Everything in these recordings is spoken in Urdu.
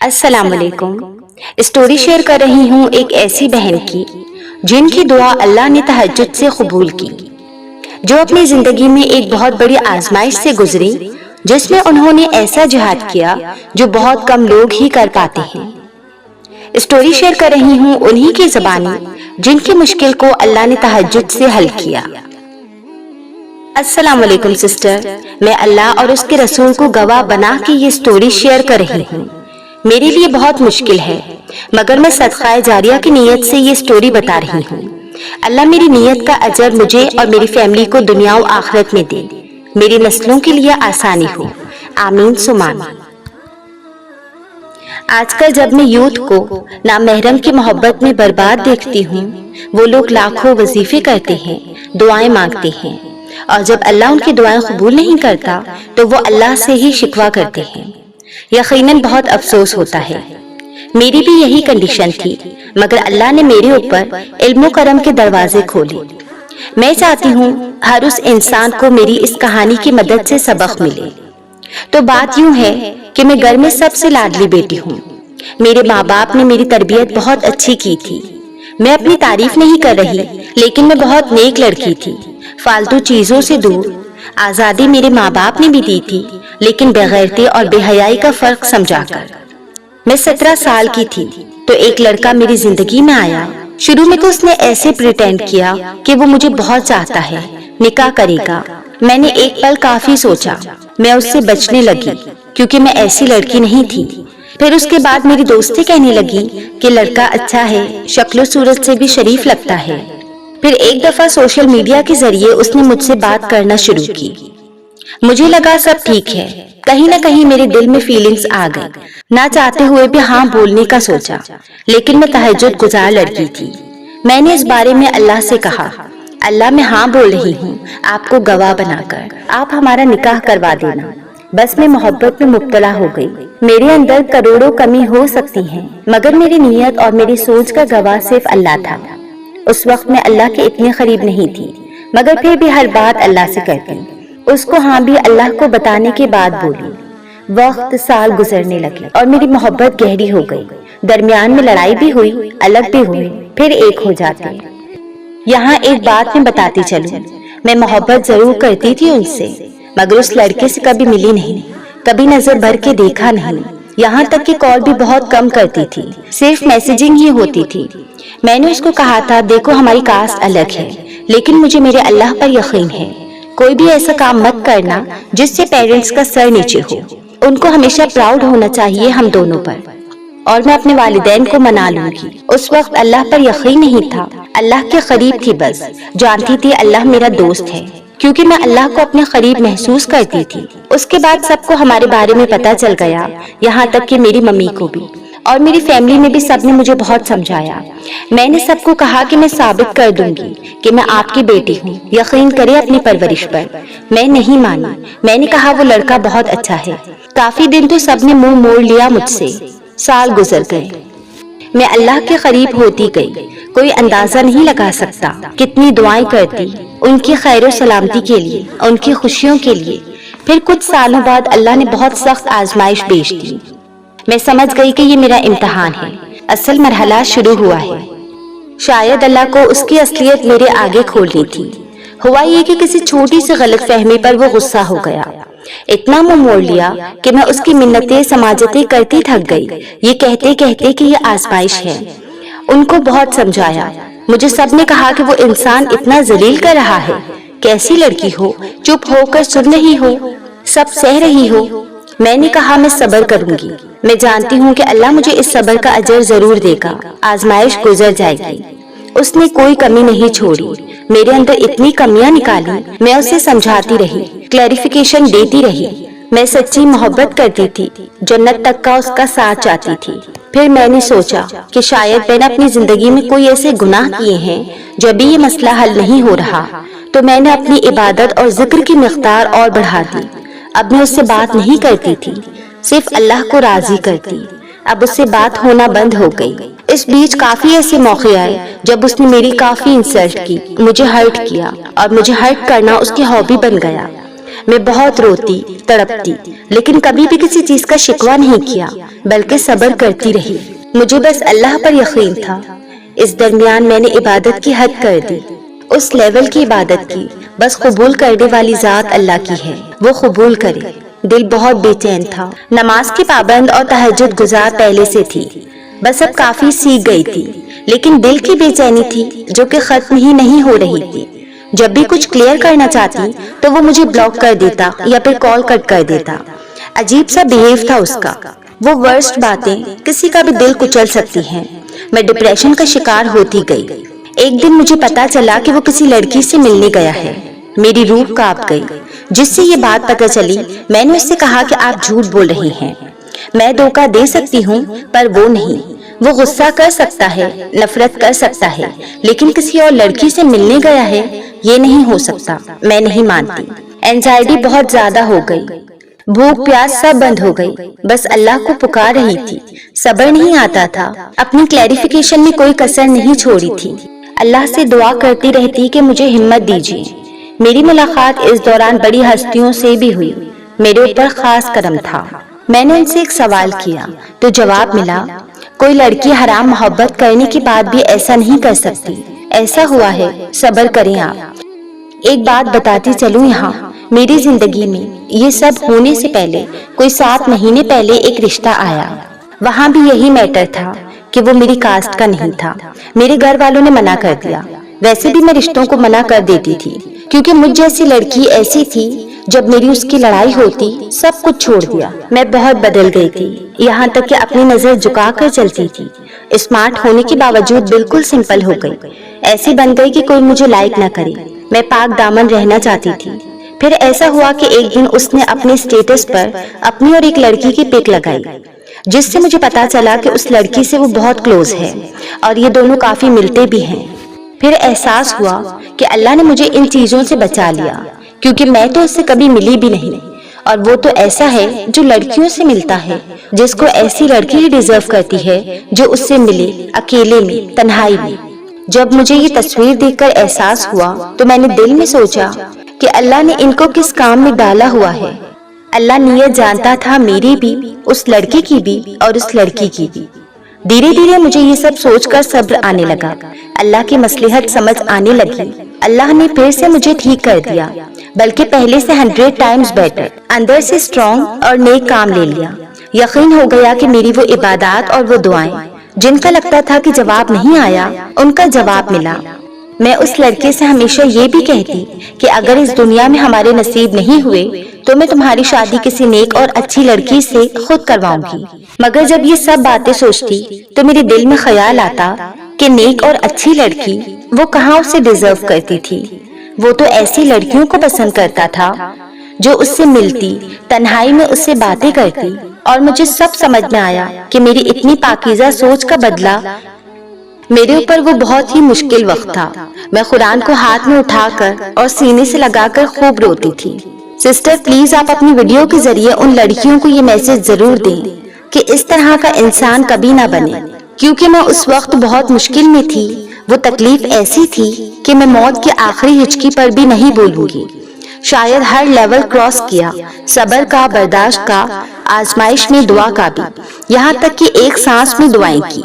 السلام علیکم۔ اسٹوری شیئر کر رہی ہوں ایک ایسی بہن کی جن کی دعا اللہ نے تہجد سے قبول کی، جو اپنی زندگی میں ایک بہت بڑی آزمائش سے گزری، جس میں انہوں نے ایسا جہاد کیا جو بہت کم لوگ ہی کر پاتے ہیں۔ اسٹوری شیئر کر رہی ہوں انہی کی زبانی جن کی مشکل کو اللہ نے تہجد سے حل کیا۔ السلام علیکم سسٹر، میں اللہ اور اس کے رسول کو گواہ بنا کے یہ اسٹوری شیئر کر رہی ہوں۔ میرے لیے بہت مشکل ہے، مگر میں صدقہ جاریہ کی نیت سے یہ اسٹوری بتا رہی ہوں۔ اللہ میری نیت کا اجر مجھے اور میری فیملی کو دنیا و آخرت میں دے، میری نسلوں کے لیے آسانی ہو، آمین ثم آمین۔ آج کل جب میں یوتھ کو نامحرم کی محبت میں برباد دیکھتی ہوں، وہ لوگ لاکھوں وظیفے کرتے ہیں، دعائیں مانگتے ہیں، اور جب اللہ ان کی دعائیں قبول نہیں کرتا تو وہ اللہ سے ہی شکوہ کرتے ہیں۔ یقیناً بہت افسوس ہوتا ہے۔ میری بھی یہی کنڈیشن تھی، مگر اللہ نے میرے اوپر علم و کرم کے دروازے کھولے۔ میں چاہتی ہوں ہر اس انسان کو میری اس کہانی کی مدد سے سبق ملے۔ تو بات یوں ہے کہ میں گھر میں سب سے لاڈلی بیٹی ہوں۔ میرے ماں باپ نے میری تربیت بہت اچھی کی تھی۔ میں اپنی تعریف نہیں کر رہی، لیکن میں بہت نیک لڑکی تھی، فالتو چیزوں سے دور۔ آزادی میرے ماں باپ نے بھی دی تھی، لیکن بغیرتی اور بے حیائی کا فرق سمجھا کر۔ میں 17 سال کی تھی تو ایک لڑکا میری زندگی میں آیا۔ شروع میں تو اس نے ایسے پریٹینڈ کیا کہ وہ مجھے بہت چاہتا ہے، نکاح کرے گا۔ میں نے ایک پل کافی سوچا، میں اس سے بچنے لگی کیونکہ میں ایسی لڑکی نہیں تھی۔ پھر اس کے بعد میری دوستی کہنے لگی کہ لڑکا اچھا ہے، شکل و صورت سے بھی شریف لگتا ہے۔ پھر ایک دفعہ سوشل میڈیا کے ذریعے اس نے مجھ سے بات کرنا شروع کی۔ مجھے لگا سب ٹھیک ہے، کہیں نہ کہیں میرے دل میں فیلنگز آ گئی۔ نہ چاہتے ہوئے بھی ہاں بولنے کا سوچا، لیکن میں تہجد گزار لڑکی تھی۔ میں نے اس بارے میں اللہ سے کہا، اللہ میں ہاں بول رہی ہوں آپ کو گواہ بنا کر، آپ ہمارا نکاح کروا دینا۔ بس میں محبت میں مبتلا ہو گئی۔ میرے اندر کروڑوں کمی ہو سکتی ہیں، مگر میری نیت اور میری سوچ کا گواہ صرف اللہ تھا۔ اس وقت میں اللہ کے اتنے قریب نہیں تھی، مگر پھر بھی ہر بات اللہ سے کرتی۔ اس کو ہاں بھی اللہ کو بتانے کے بعد بولی۔ وقت سال گزرنے لگے اور میری محبت گہری ہو گئی۔ درمیان میں لڑائی بھی ہوئی، الگ بھی ہوئے، پھر ایک ہو جاتے۔ یہاں ایک بات میں بتاتی چلوں، میں محبت ضرور کرتی تھی ان سے، مگر اس لڑکے سے کبھی ملی نہیں، کبھی نظر بھر کے دیکھا نہیں، یہاں تک کہ کال بھی بہت کم کرتی تھی، صرف میسیجنگ ہی ہوتی تھی۔ میں نے اس کو کہا تھا دیکھو ہماری کاسٹ الگ ہے، لیکن مجھے میرے اللہ پر یقین ہے، کوئی بھی ایسا کام مت کرنا جس سے پیرنٹس کا سر نیچے ہو۔ ان کو ہمیشہ پراؤڈ ہونا چاہیے ہم دونوں پر، اور میں اپنے والدین کو منا لوں گی۔ اس وقت اللہ پر یقین نہیں تھا، اللہ کے قریب تھی، بس جانتی تھی اللہ میرا دوست ہے، کیونکہ میں اللہ کو اپنے قریب محسوس کرتی تھی۔ اس کے بعد سب کو ہمارے بارے میں پتہ چل گیا، یہاں تک کہ میری ممی کو بھی، اور میری فیملی میں بھی سب نے مجھے بہت سمجھایا۔ میں نے سب کو کہا کہ میں ثابت کر دوں گی کہ میں آپ کی بیٹی ہوں، یقین کرے اپنی پرورش پر۔ میں نہیں مانی، میں نے کہا وہ لڑکا بہت اچھا ہے۔ کافی دن تو سب نے منہ موڑ لیا مجھ سے، سال گزر گئے، میں اللہ کے قریب ہوتی گئی۔ کوئی اندازہ نہیں لگا سکتا کتنی دعائیں کرتی ان کی خیر و سلامتی کے لیے، ان کی خوشیوں کے لیے۔ پھر کچھ سالوں بعد اللہ نے بہت سخت آزمائش پیش دی۔ میں سمجھ گئی کہ یہ میرا امتحان ہے، اصل مرحلہ شروع ہوا ہے۔ شاید اللہ کو اس کی اصلیت میرے آگے کھولنی تھی۔ ہوا یہ کہ کسی چھوٹی سی غلط فہمی پر وہ غصہ ہو گیا، اتنا منہ موڑ لیا کہ میں اس کی منتیں سماجتیں کرتی تھک گئی، یہ کہتے کہتے کہ یہ آزمائش ہے۔ ان کو بہت سمجھایا، مجھے سب نے کہا کہ وہ انسان اتنا ذلیل کر رہا ہے، کیسی لڑکی ہو، چپ ہو کر سن رہی ہو، سب سہ رہی ہو۔ میں نے کہا میں صبر کروں گی، میں جانتی ہوں کہ اللہ مجھے اس صبر کا اجر ضرور دے گا، آزمائش گزر جائے گی۔ اس نے کوئی کمی نہیں چھوڑی، میرے اندر اتنی کمیاں نکالی، میں اسے سمجھاتی رہی، کلیریفیکیشن دیتی رہی۔ میں سچی محبت کرتی تھی، جنت تک کا اس کا ساتھ چاہتی تھی۔ پھر میں نے سوچا کہ شاید میں نے اپنی زندگی میں کوئی ایسے گناہ کیے ہیں جو ابھی یہ مسئلہ حل نہیں ہو رہا، تو میں نے اپنی عبادت اور ذکر کی مقدار اور بڑھا دی۔ اب میں اس سے بات نہیں کرتی تھی، صرف اللہ کو راضی کرتی۔ اب اس سے بات ہونا بند ہو گئی۔ اس بیچ کافی ایسے موقع آئے جب اس نے میری کافی انسلٹ کی، مجھے ہرٹ کیا، اور مجھے ہرٹ کرنا اس کی ہابی بن گیا۔ میں بہت روتی تڑپتی، لیکن کبھی بھی کسی چیز کا شکوہ نہیں کیا، بلکہ صبر کرتی رہی۔ مجھے بس اللہ پر یقین تھا۔ اس درمیان میں نے عبادت کی حد کر دی، اس لیول کی عبادت کی بس قبول کرنے والی ذات اللہ کی ہے، وہ قبول کرے۔ دل بہت بے چین تھا۔ نماز کی پابند اور تہجد گزار پہلے سے تھی، بس اب کافی سیکھ گئی تھی، لیکن دل کی بے چینی تھی جو کہ ختم ہی نہیں ہو رہی تھی۔ جب بھی کچھ کلیئر کرنا چاہتی تو وہ مجھے بلاک کر دیتا یا پھر کال کٹ کر دیتا۔ عجیب سا بیہیو تھا اس کا۔ وہ ورسٹ باتیں کسی کا بھی دل کچل سکتی ہیں۔ میں ڈپریشن کا شکار ہوتی گئی۔ ایک دن مجھے پتا چلا کہ وہ کسی لڑکی سے ملنے گیا ہے۔ میری روح کانپ گئی۔ جس سے یہ بات پتہ چلی، میں نے اس سے کہا کہ آپ جھوٹ بول رہی ہیں، میں دھوکہ دے سکتی ہوں پر وہ نہیں۔ وہ غصہ کر سکتا ہے، نفرت کر سکتا ہے، لیکن کسی اور لڑکی سے ملنے گیا ہے، یہ نہیں ہو سکتا، میں نہیں مانتی۔ اینزائٹی بہت زیادہ ہو گئی، بھوک پیاس سب بند ہو گئی، بس اللہ کو پکار رہی تھی۔ صبر نہیں آتا تھا، اپنی کلیریفیکیشن میں کوئی کسر نہیں چھوڑی تھی۔ اللہ سے دعا کرتی رہتی کہ مجھے ہمت دیجیے۔ میری ملاقات اس دوران بڑی ہستیوں سے بھی ہوئی، میرے اوپر خاص کرم تھا۔ میں نے ان سے ایک سوال کیا تو جواب ملا، کوئی لڑکی حرام محبت کرنے کے بعد بھی ایسا نہیں کر سکتی، ایسا ہوا ہے، صبر کریں آپ۔ ایک بات بتاتی چلوں، یہاں میری زندگی میں یہ سب ہونے سے پہلے کوئی 7 مہینے پہلے ایک رشتہ آیا، وہاں بھی یہی میٹر تھا کہ وہ میری کاسٹ کا نہیں تھا۔ میرے گھر والوں نے منع کر دیا، ویسے بھی میں رشتوں کو منع کر دیتی تھی، کیونکہ مجھ جیسی لڑکی ایسی تھی، جب میری اس کی لڑائی ہوتی سب کچھ چھوڑ دیا۔ میں بہت بدل گئی تھی، یہاں تک کہ اپنی نظر جھکا کر چلتی تھی۔ اسمارٹ ہونے کے باوجود بالکل سمپل ہو گئی، ایسی بن گئی کہ کوئی مجھے لائک نہ کرے۔ میں پاک دامن رہنا چاہتی تھی۔ پھر ایسا ہوا کہ ایک دن اس نے اپنے اسٹیٹس پر اپنی اور ایک لڑکی کی پک لگائی، جس سے مجھے پتا چلا کہ اس لڑکی سے وہ بہت کلوز ہے اور یہ دونوں کافی ملتے بھی ہیں۔ پھر احساس ہوا کہ اللہ نے مجھے ان چیزوں سے بچا لیا، کیونکہ میں تو اس سے کبھی ملی بھی نہیں، اور وہ تو ایسا ہے جو لڑکیوں سے ملتا ہے، جس کو ایسی لڑکی ہی ڈیزرو کرتی ہے جو اس سے ملے، اکیلے میں، تنہائی میں۔ جب مجھے یہ تصویر دیکھ کر احساس ہوا تو میں نے دل میں سوچا کہ اللہ نے ان کو کس کام میں ڈالا ہوا ہے۔ اللہ نیت جانتا تھا، میری بھی، اس لڑکی کی بھی اور اس لڑکی کی بھی۔ دھیرے دھیرے مجھے یہ سب سوچ کر صبر آنے لگا، اللہ کی مصلحت سمجھ آنے لگی۔ اللہ نے پھر سے مجھے ٹھیک کر دیا، بلکہ پہلے سے 100 ٹائمز بیٹر، اندر سے اسٹرانگ اور نیک کام لے لیا۔ یقین ہو گیا کہ میری وہ عبادات اور وہ دعائیں جن کا لگتا تھا کہ جواب نہیں آیا، ان کا جواب ملا۔ میں اس لڑکے سے ہمیشہ یہ بھی کہتی کہ اگر اس دنیا میں ہمارے نصیب نہیں ہوئے تو میں تمہاری شادی کسی نیک اور اچھی لڑکی سے خود کرواؤں گی۔ مگر جب یہ سب باتیں سوچتی تو میرے دل میں خیال آتا کہ نیک اور اچھی لڑکی وہ کہاں اسے ڈیزرو کرتی تھی؟ وہ تو ایسی لڑکیوں کو پسند کرتا تھا جو اس سے ملتی، تنہائی میں اس سے باتیں کرتی، اور مجھے سب سمجھ میں آیا کہ میری اتنی پاکیزہ سوچ کا بدلہ میرے اوپر وہ بہت ہی مشکل وقت تھا۔ میں قرآن کو ہاتھ میں اٹھا کر اور سینے سے لگا کر خوب روتی تھی۔ سسٹر پلیز آپ اپنی ویڈیو کے ذریعے ان لڑکیوں کو یہ میسج ضرور دیں کہ اس طرح کا انسان کبھی نہ بنے، کیونکہ میں اس وقت بہت مشکل میں تھی۔ وہ تکلیف ایسی تھی کہ میں موت کی آخری ہچکی پر بھی نہیں بولوں گی۔ شاید ہر لیول کراس کیا، صبر کا، برداشت کا، آزمائش میں دعا کا بھی، یہاں تک کہ ایک سانس میں دعائیں کی۔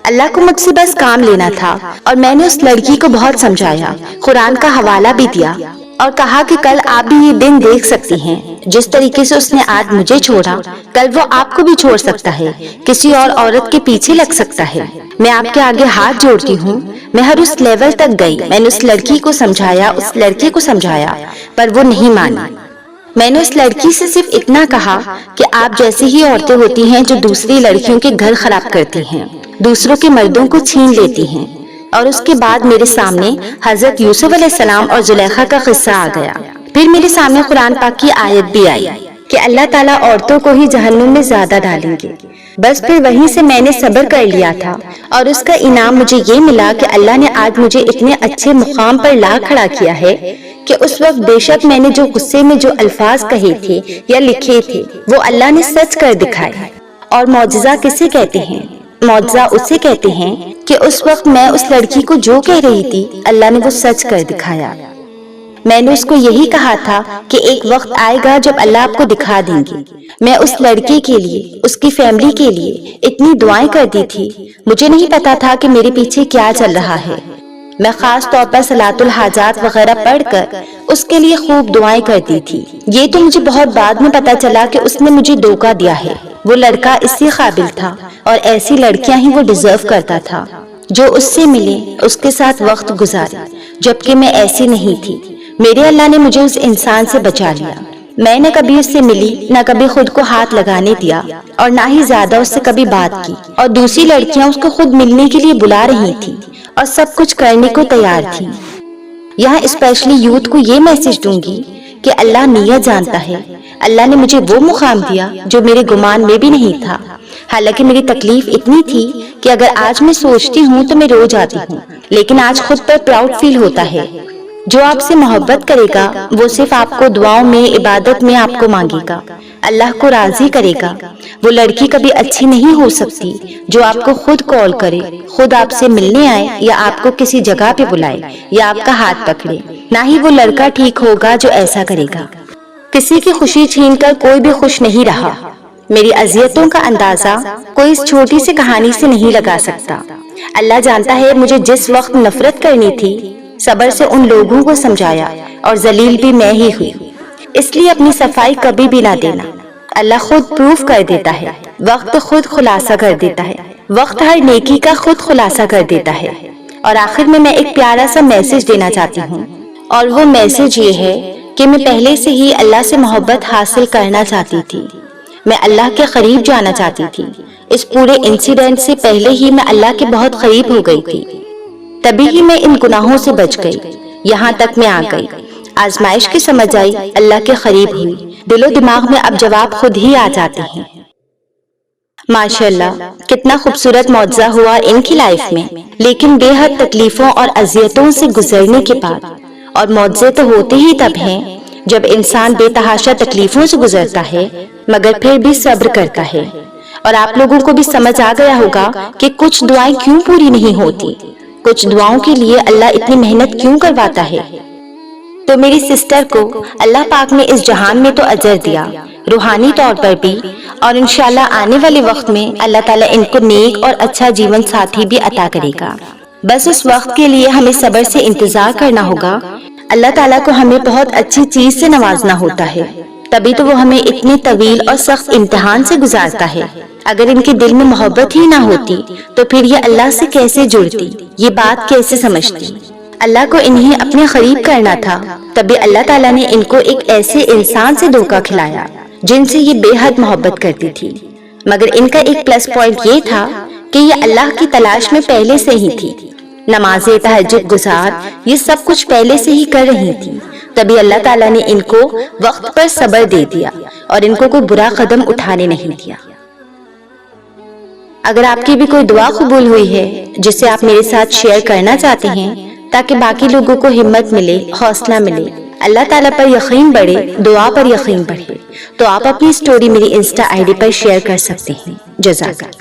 اللہ کو مجھ سے بس کام لینا تھا، اور میں نے اس لڑکی کو بہت سمجھایا، قرآن کا حوالہ بھی دیا اور کہا کہ کل آپ بھی یہ دن دیکھ سکتی ہیں، جس طریقے سے اس نے آج مجھے چھوڑا، کل وہ آپ کو بھی چھوڑ سکتا ہے، کسی اور عورت کے پیچھے لگ سکتا ہے۔ میں آپ کے آگے ہاتھ جوڑتی ہوں۔ میں ہر اس لیول تک گئی، میں نے اس لڑکی کو سمجھایا، اس لڑکے کو سمجھایا، پر وہ نہیں مانی۔ میں نے اس لڑکی سے صرف اتنا کہا کہ آپ جیسی ہی عورتیں ہوتی ہیں جو دوسری لڑکیوں کے گھر خراب کرتی ہیں، دوسروں کے مردوں کو چھین لیتی ہیں۔ اور اس کے بعد میرے سامنے حضرت یوسف علیہ السلام اور زلیخا کا قصہ آ گیا۔ پھر میرے سامنے قرآن پاک کی آیت بھی آئی کہ اللہ تعالیٰ عورتوں کو ہی جہنم میں زیادہ ڈالیں گے۔ بس پھر وہیں سے میں نے صبر کر لیا تھا، اور اس کا انعام مجھے یہ ملا کہ اللہ نے آج مجھے اتنے اچھے مقام پر لا کھڑا کیا ہے کہ اس وقت بے شک میں نے جو غصے میں جو الفاظ کہے تھے یا لکھے تھے وہ اللہ نے سچ کر دکھائے۔ اور معجزہ کسے کہتے ہیں؟ معجزہ اسے کہتے ہیں کہ اس وقت میں اس لڑکی کو جو کہہ رہی تھی اللہ نے وہ سچ کر دکھایا۔ میں نے اس کو یہی کہا تھا کہ ایک وقت آئے گا جب اللہ آپ کو دکھا دیں گے۔ میں اس لڑکے کے لیے، اس کی فیملی کے لیے اتنی دعائیں کرتی تھی، مجھے نہیں پتا تھا کہ میرے پیچھے کیا چل رہا ہے۔ میں خاص طور پر صلاۃ الحاجات وغیرہ پڑھ کر اس کے لیے خوب دعائیں کرتی تھی۔ یہ تو مجھے بہت بعد میں پتا چلا کہ اس نے مجھے دھوکہ دیا ہے۔ وہ لڑکا اس سے قابل تھا اور ایسی لڑکیاں ہی وہ ڈیزرو کرتا تھا جو اس سے ملے، اس کے ساتھ وقت گزارے، جبکہ میں ایسی نہیں تھی۔ میرے اللہ نے مجھے اس انسان سے بچا لیا۔ میں نہ کبھی اس سے ملی، نہ کبھی خود کو ہاتھ لگانے دیا، اور نہ ہی زیادہ اس سے کبھی بات کی۔ اور دوسری لڑکیاں اس کو خود ملنے کے لیے بلا رہی تھی اور سب کچھ کرنے کو تیار تھی۔ یہاں اسپیشلی یوتھ کو یہ میسج دوں گی کہ اللہ نیت جانتا ہے۔ اللہ نے مجھے وہ مقام دیا جو میرے گمان میں بھی نہیں تھا۔ حالانکہ میری تکلیف اتنی تھی کہ اگر آج میں سوچتی ہوں تو میں رو جاتی ہوں، لیکن آج خود پر پراؤڈ فیل ہوتا ہے۔ جو آپ سے محبت کرے گا وہ صرف آپ کو دعاؤں میں، عبادت میں آپ کو مانگے گا، اللہ کو راضی کرے گا۔ وہ لڑکی کبھی اچھی نہیں ہو سکتی جو آپ کو خود کال کرے، خود آپ سے ملنے آئے، یا آپ کو کسی جگہ پہ بلائے، یا آپ کا ہاتھ پکڑے۔ نہ ہی وہ لڑکا ٹھیک ہوگا جو ایسا کرے گا۔ کسی کی خوشی چھین کر کوئی بھی خوش نہیں رہا۔ میری اذیتوں کا اندازہ کوئی اس چھوٹی سی کہانی سے نہیں لگا سکتا۔ اللہ جانتا ہے مجھے جس وقت نفرت کرنی تھی، صبر سے ان لوگوں کو سمجھایا، اور ذلیل بھی میں ہی ہوئی۔ اس لیے اپنی صفائی کبھی بھی نہ دینا۔ اللہ خود پروف کر دیتا ہے، وقت خود خلاصہ کر دیتا ہے، وقت ہر نیکی کا خود خلاصہ کر دیتا ہے۔ اور آخر میں ایک پیارا سا میسج دینا چاہتی ہوں، اور وہ میسج یہ ہے کہ میں پہلے سے ہی اللہ سے محبت حاصل کرنا چاہتی تھی۔ میں اللہ کے قریب جانا چاہتی تھی۔ اس پورے انسیڈنٹ سے پہلے ہی میں اللہ کے بہت قریب ہو گئی تھی۔ تبھی ہی میں ان گناہوں سے بچ گئی، یہاں تک میں آ گئی، آزمائش کی سمجھ آئی، اللہ کے قریب ہوئی، دل و دماغ میں اب جواب خود ہی آ جاتے ہیں۔ ماشاءاللہ کتنا خوبصورت معجزہ ہوا ان کی لائف میں، لیکن بے حد تکلیفوں اور اذیتوں سے گزرنے کے بعد، اور معجزے تو ہوتے ہی تب ہیں جب انسان بے تحاشا تکلیفوں سے گزرتا ہے مگر پھر بھی صبر کرتا ہے۔ اور آپ لوگوں کو بھی سمجھ آ گیا ہوگا کہ کچھ دعائیں کیوں پوری نہیں ہوتی، کچھ دعاؤں کے لیے اللہ اتنی محنت کیوں کرواتا ہے۔ تو میری سسٹر کو اللہ پاک نے اس جہان میں تو اجر دیا، روحانی طور پر بھی، اور انشاءاللہ آنے والے وقت میں اللہ تعالیٰ ان کو نیک اور اچھا جیون ساتھی بھی عطا کرے گا۔ بس اس وقت کے لیے ہمیں صبر سے انتظار کرنا ہوگا۔ اللہ تعالیٰ کو ہمیں بہت اچھی چیز سے نوازنا ہوتا ہے، تبھی تو وہ ہمیں اتنے طویل اور سخت امتحان سے گزارتا ہے۔ اگر ان کے دل میں محبت ہی نہ ہوتی تو پھر یہ اللہ سے کیسے جڑتی، یہ بات کیسے سمجھتی۔ اللہ کو انہیں اپنے قریب کرنا تھا، تبھی اللہ تعالیٰ نے ان کو ایک ایسے انسان سے دھوکہ کھلایا جن سے یہ بے حد محبت کرتی تھی۔ مگر ان کا ایک پلس پوائنٹ یہ تھا کہ یہ اللہ کی تلاش میں پہلے سے ہی تھی، نمازیں، تہجد گزار، یہ سب کچھ پہلے سے ہی کر رہی تھی، تبھی اللہ تعالیٰ نے ان کو وقت پر صبر دے دیا اور ان کو کوئی برا قدم اٹھانے نہیں دیا۔ اگر آپ کی بھی کوئی دعا قبول ہوئی ہے جسے آپ میرے ساتھ شیئر کرنا چاہتے ہیں تاکہ باقی لوگوں کو ہمت ملے، حوصلہ ملے، اللہ تعالیٰ پر یقین بڑھے، دعا پر یقین بڑھے، تو آپ اپنی سٹوری میری Insta I D per share کر سکتے ہیں۔ جزاک اللہ۔